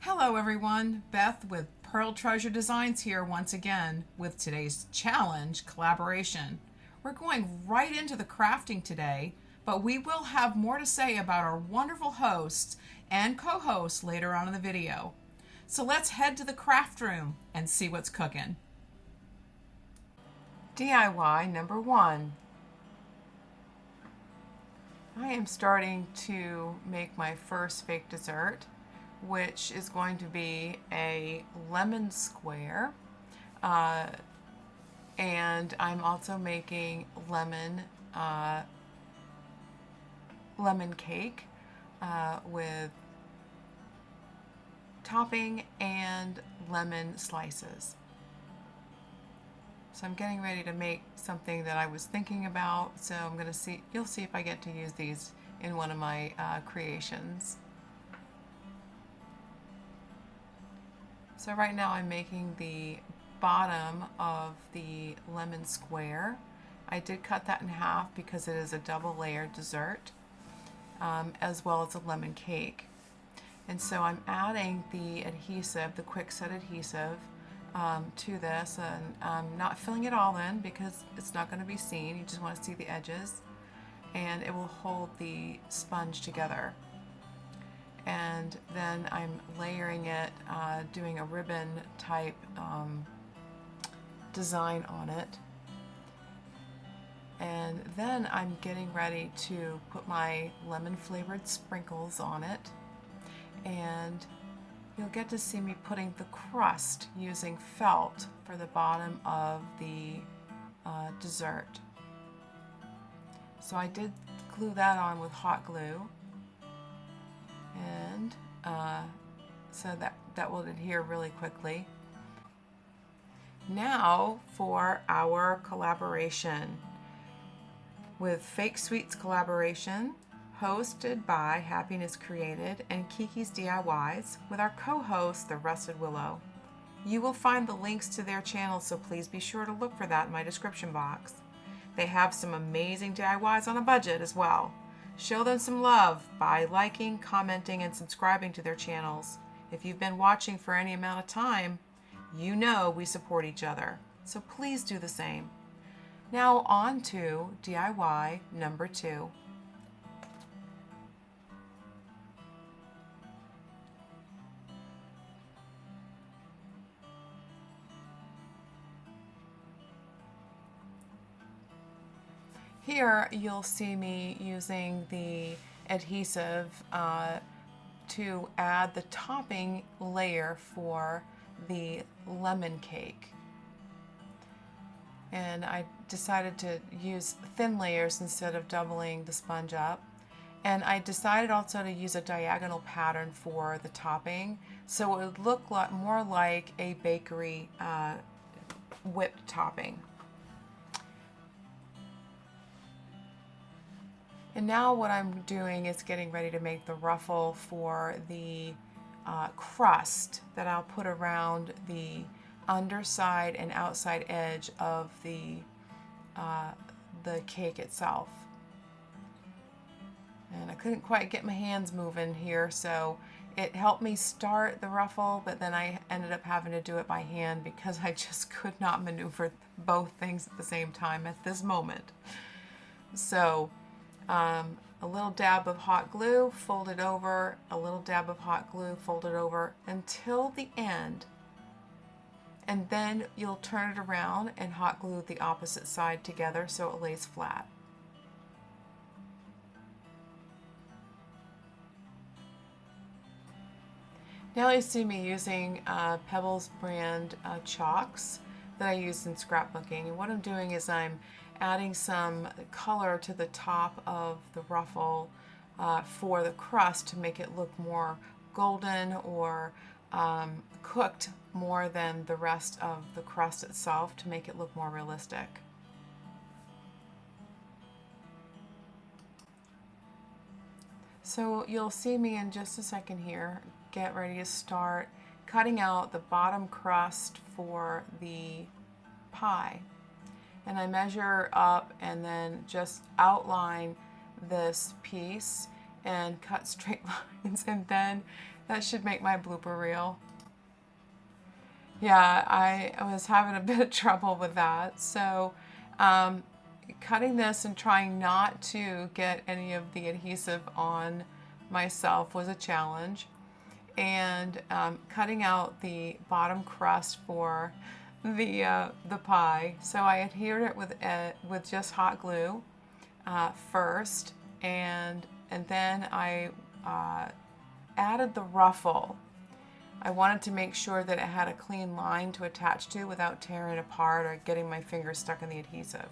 Hello everyone, Beth with Pearl Treasure Designs here once again with today's challenge collaboration. We're going right into the crafting today, but we will have more to say about our wonderful hosts and co-hosts later on in the video. So let's head to the craft room and see what's cooking. DIY number 1. I am starting to make my first fake dessert, which is going to be a lemon square, and I'm also making lemon cake with topping and lemon slices. So I'm getting ready to make something that I was thinking about, so I'm going to see, you'll see if I get to use these in one of my creations. So right now I'm making the bottom of the lemon square. I did cut that in half because it is a double layered dessert, as well as a lemon cake. And so I'm adding the adhesive, the quick set adhesive, to this, and I'm not filling it all in because it's not going to be seen. You just want to see the edges, and it will hold the sponge together. And then I'm layering it, doing a ribbon type design on it. And then I'm getting ready to put my lemon flavored sprinkles on it. And you'll get to see me putting the crust using felt for the bottom of the dessert. So I did glue that on with hot glue. And so that will adhere really quickly. Now for our collaboration with Fake Sweets Collaboration, hosted by Happiness Created and Kiki's DIYs, with our co-host, the Rusted Willow. You will find the links to their channels, so please be sure to look for that in my description box. They have some amazing DIYs on a budget as well. Show them some love by liking, commenting, and subscribing to their channels. If you've been watching for any amount of time, you know we support each other, so please do the same. Now on to DIY number 2. Here you'll see me using the adhesive to add the topping layer for the lemon cake. And I decided to use thin layers instead of doubling the sponge up. And I decided also to use a diagonal pattern for the topping, so it would look more like a bakery whipped topping. And now what I'm doing is getting ready to make the ruffle for the crust that I'll put around the underside and outside edge of the cake itself. And I couldn't quite get my hands moving here, so it helped me start the ruffle, but then I ended up having to do it by hand because I just could not maneuver both things at the same time at this moment. So a little dab of hot glue, fold it over, a little dab of hot glue, fold it over until the end. And then you'll turn it around and hot glue the opposite side together so it lays flat. Now you see me using Pebbles brand chalks that I used in scrapbooking. And what I'm doing is I'm adding some color to the top of the ruffle for the crust to make it look more golden or cooked more than the rest of the crust itself to make it look more realistic. So you'll see me in just a second here get ready to start cutting out the bottom crust for the pie. And I measure up and then just outline this piece and cut straight lines, and then that should make my blooper reel. Yeah, I was having a bit of trouble with that. So cutting this and trying not to get any of the adhesive on myself was a challenge. And cutting out the bottom crust for the pie. So I adhered it with just hot glue first, and then I added the ruffle. I wanted to make sure that it had a clean line to attach to without tearing it apart or getting my fingers stuck in the adhesive.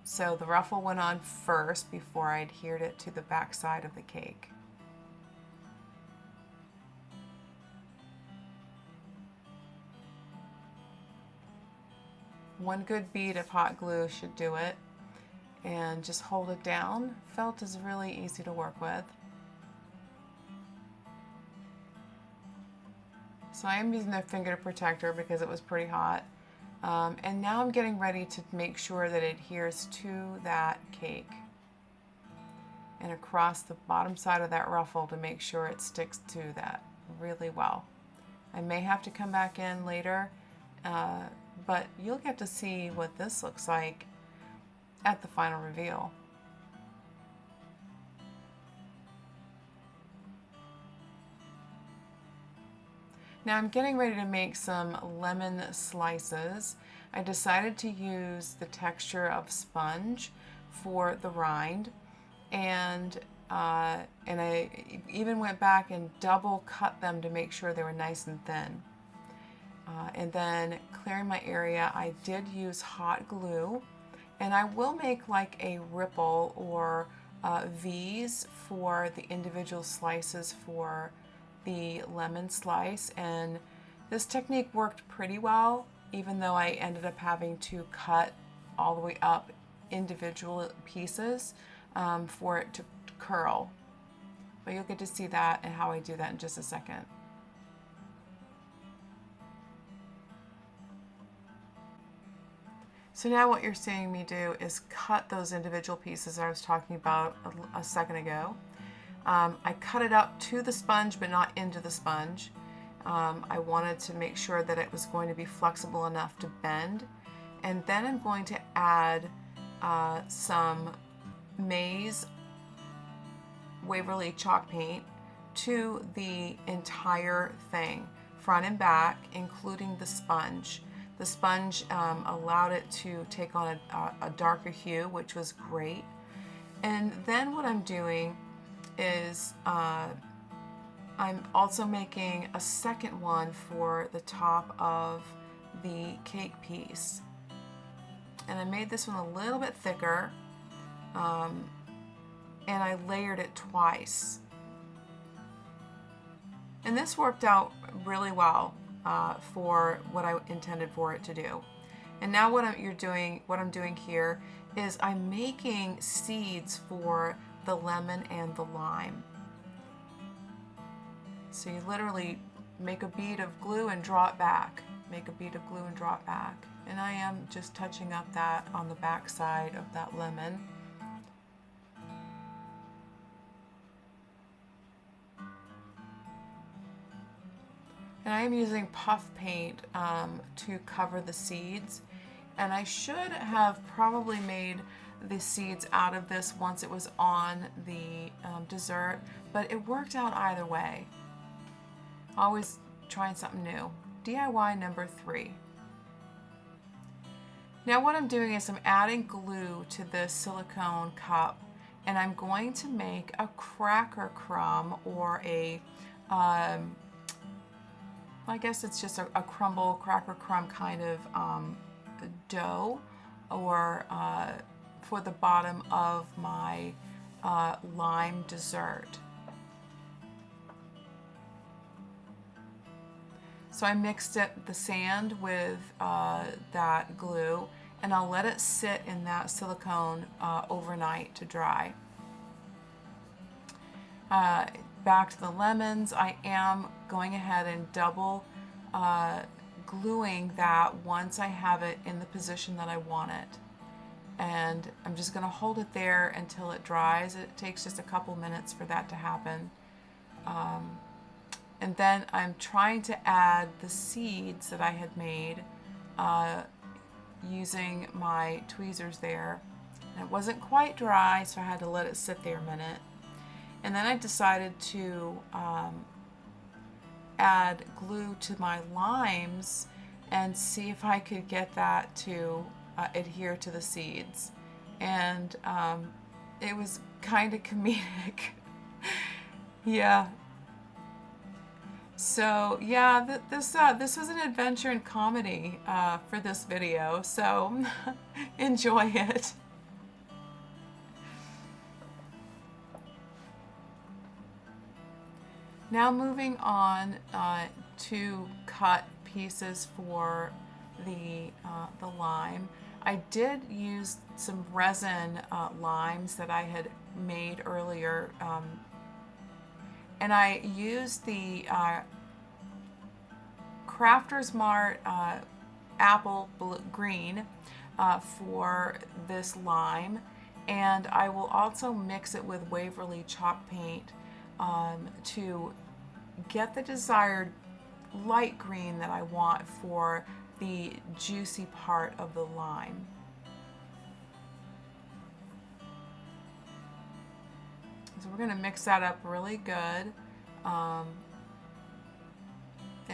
So the ruffle went on first before I adhered it to the back side of the cake. One good bead of hot glue should do it, and just hold it down. Felt is really easy to work with. So I am using the finger protector because it was pretty hot. And now I'm getting ready to make sure that it adheres to that cake and across the bottom side of that ruffle to make sure it sticks to that really well. I may have to come back in later, but you'll get to see what this looks like at the final reveal. Now I'm getting ready to make some lemon slices. I decided to use the texture of sponge for the rind, and I even went back and double cut them to make sure they were nice and thin. And then clearing my area, I did use hot glue, and I will make like a ripple or V's for the individual slices for the lemon slice, and this technique worked pretty well, even though I ended up having to cut all the way up individual pieces for it to curl. But you'll get to see that and how I do that in just a second. So now what you're seeing me do is cut those individual pieces I was talking about a second ago. I cut it up to the sponge but not into the sponge. I wanted to make sure that it was going to be flexible enough to bend. And then I'm going to add some maize Waverly chalk paint to the entire thing, front and back, including the sponge. The sponge allowed it to take on a darker hue, which was great. And then what I'm doing is I'm also making a second one for the top of the cake piece. And I made this one a little bit thicker, and I layered it twice. And this worked out really well for what I intended for it to do. And now what I'm doing here is I'm making seeds for the lemon and the lime. So you literally make a bead of glue and draw it back. Make a bead of glue and draw it back. And I am just touching up that on the back side of that lemon. And I am using puff paint to cover the seeds. And I should have probably made the seeds out of this once it was on the dessert, but it worked out either way. Always trying something new. DIY number 3. Now what I'm doing is I'm adding glue to this silicone cup, and I'm going to make a cracker crumb or a I guess it's just a crumble, cracker crumb kind of dough, or for the bottom of my lime dessert. So I mixed the sand with that glue, and I'll let it sit in that silicone overnight to dry. Back to the lemons, I am going ahead and double gluing that once I have it in the position that I want it. and I'm just going to hold it there until it dries. It takes just a couple minutes for that to happen. And then I'm trying to add the seeds that I had made using my tweezers there. And it wasn't quite dry, so I had to let it sit there a minute. And then I decided to add glue to my limes and see if I could get that to adhere to the seeds. And it was kind of comedic. Yeah. So yeah, this was an adventure in comedy for this video, so enjoy it. Now moving on to cut pieces for the lime. I did use some resin limes that I had made earlier, and I used the CraftersMart apple green for this lime, and I will also mix it with Waverly chalk paint to get the desired light green that I want for the juicy part of the lime. So we're going to mix that up really good and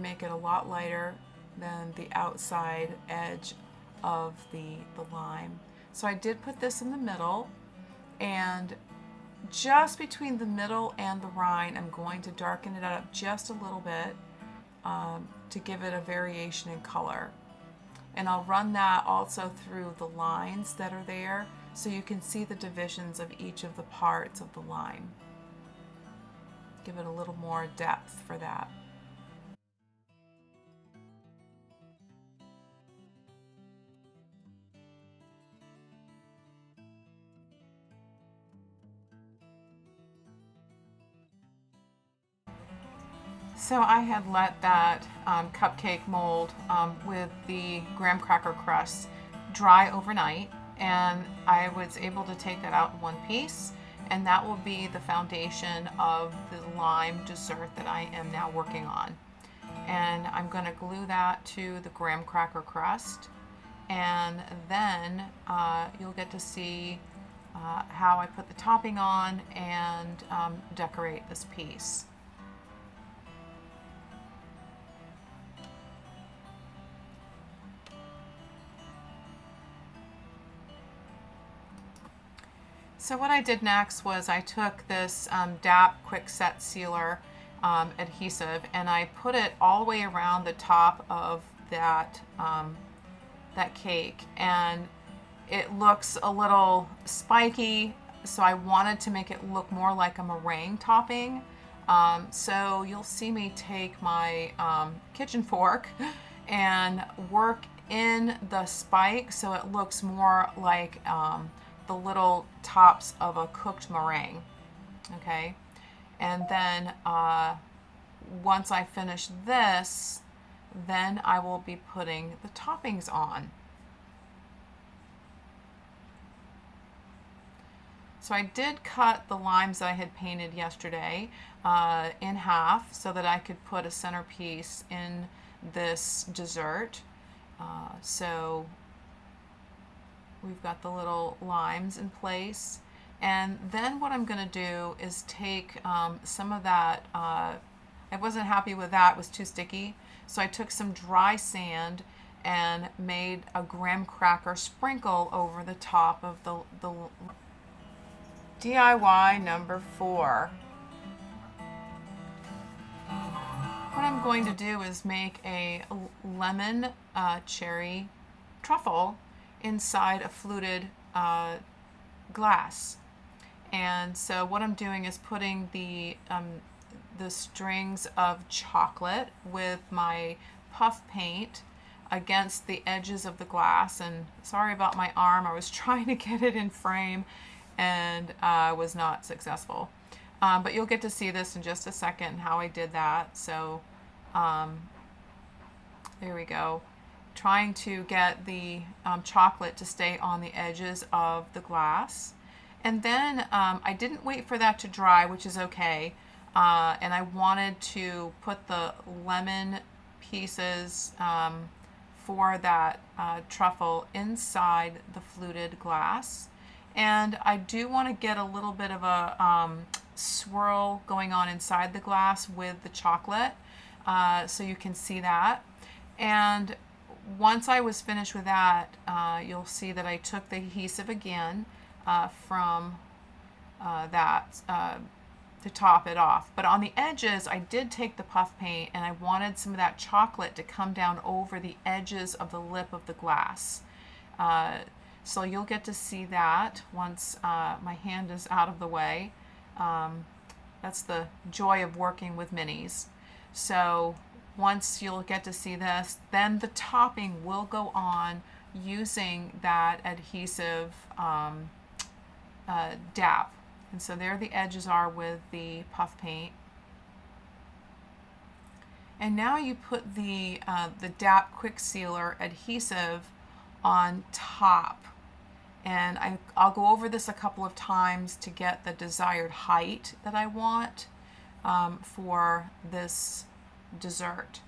make it a lot lighter than the outside edge of the lime. So I did put this in the middle, and just between the middle and the rind, I'm going to darken it up just a little bit to give it a variation in color. And I'll run that also through the lines that are there so you can see the divisions of each of the parts of the lime. Give it a little more depth for that. So I had let that cupcake mold with the graham cracker crust dry overnight, and I was able to take that out in one piece, and that will be the foundation of the lime dessert that I am now working on. And I'm going to glue that to the graham cracker crust, and then you'll get to see how I put the topping on and decorate this piece. So what I did next was I took this DAP Quick Set Sealer adhesive, and I put it all the way around the top of that cake, and it looks a little spiky, so I wanted to make it look more like a meringue topping. So you'll see me take my kitchen fork and work in the spike so it looks more like the little tops of a cooked meringue, okay? And then once I finish this, then I will be putting the toppings on. So I did cut the limes that I had painted yesterday in half so that I could put a centerpiece in this dessert. So we've got the little limes in place, and then what I'm going to do is take some of that, I wasn't happy with that, it was too sticky, so I took some dry sand and made a graham cracker sprinkle over the top of the DIY number 4. What I'm going to do is make a lemon cherry truffle inside a fluted glass. And so what I'm doing is putting the strings of chocolate with my puff paint against the edges of the glass. And sorry about my arm, I was trying to get it in frame and was not successful. But you'll get to see this in just a second, how I did that. So there we go. trying to get the chocolate to stay on the edges of the glass. And then I didn't wait for that to dry, which is okay. And I wanted to put the lemon pieces for that truffle inside the fluted glass. And I do want to get a little bit of a swirl going on inside the glass with the chocolate, so you can see that. And once I was finished with that, you'll see that I took the adhesive again from that to top it off. But on the edges, I did take the puff paint, and I wanted some of that chocolate to come down over the edges of the lip of the glass. So you'll get to see that once my hand is out of the way. That's the joy of working with minis. So once you'll get to see this, then the topping will go on using that adhesive dab. And so there the edges are with the puff paint. And now you put the DAP Quick Sealer adhesive on top. And I'll go over this a couple of times to get the desired height that I want for this dessert.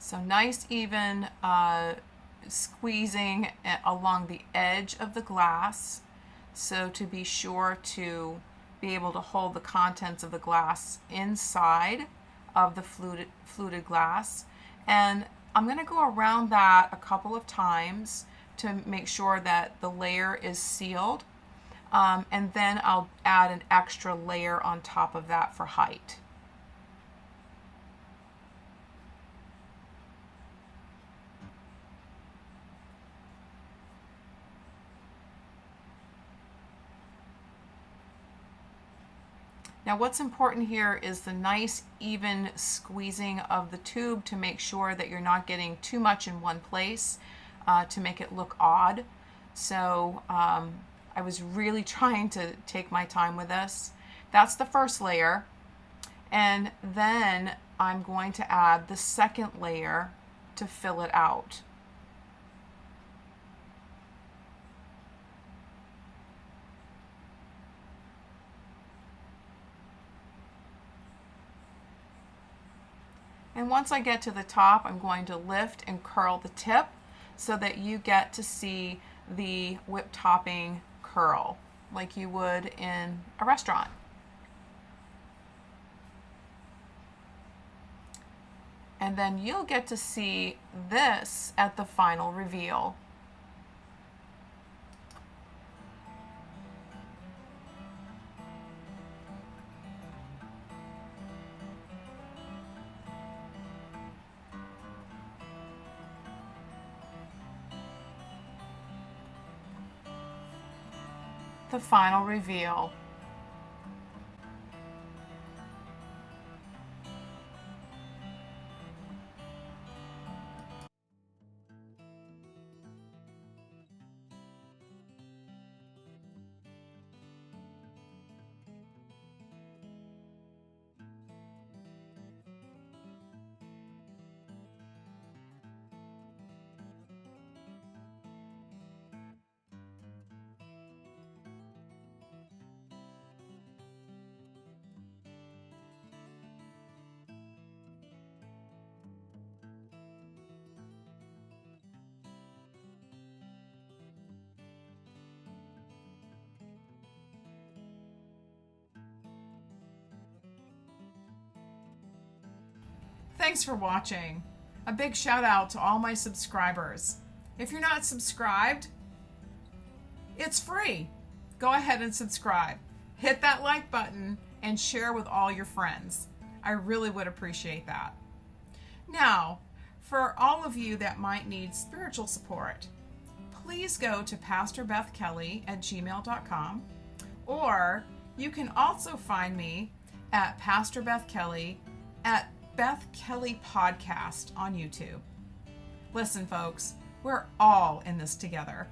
So nice even squeezing along the edge of the glass, so to be sure to be able to hold the contents of the glass inside of the fluted glass. And I'm going to go around that a couple of times to make sure that the layer is sealed, and then I'll add an extra layer on top of that for height. Now what's important here is the nice even squeezing of the tube to make sure that you're not getting too much in one place to make it look odd. So I was really trying to take my time with this. That's the first layer. And then I'm going to add the second layer to fill it out. And once I get to the top, I'm going to lift and curl the tip so that you get to see the whipped topping curl like you would in a restaurant. And then you'll get to see this at the final reveal. The final reveal. Thanks for watching. A big shout out to all my subscribers. If you're not subscribed, it's free. Go ahead and subscribe. Hit that like button and share with all your friends. I really would appreciate that. Now, for all of you that might need spiritual support, please go to pastorbethkelly@gmail.com, or you can also find me at Pastor Beth Kelly at Beth Kelly Podcast on YouTube. Listen, folks, we're all in this together.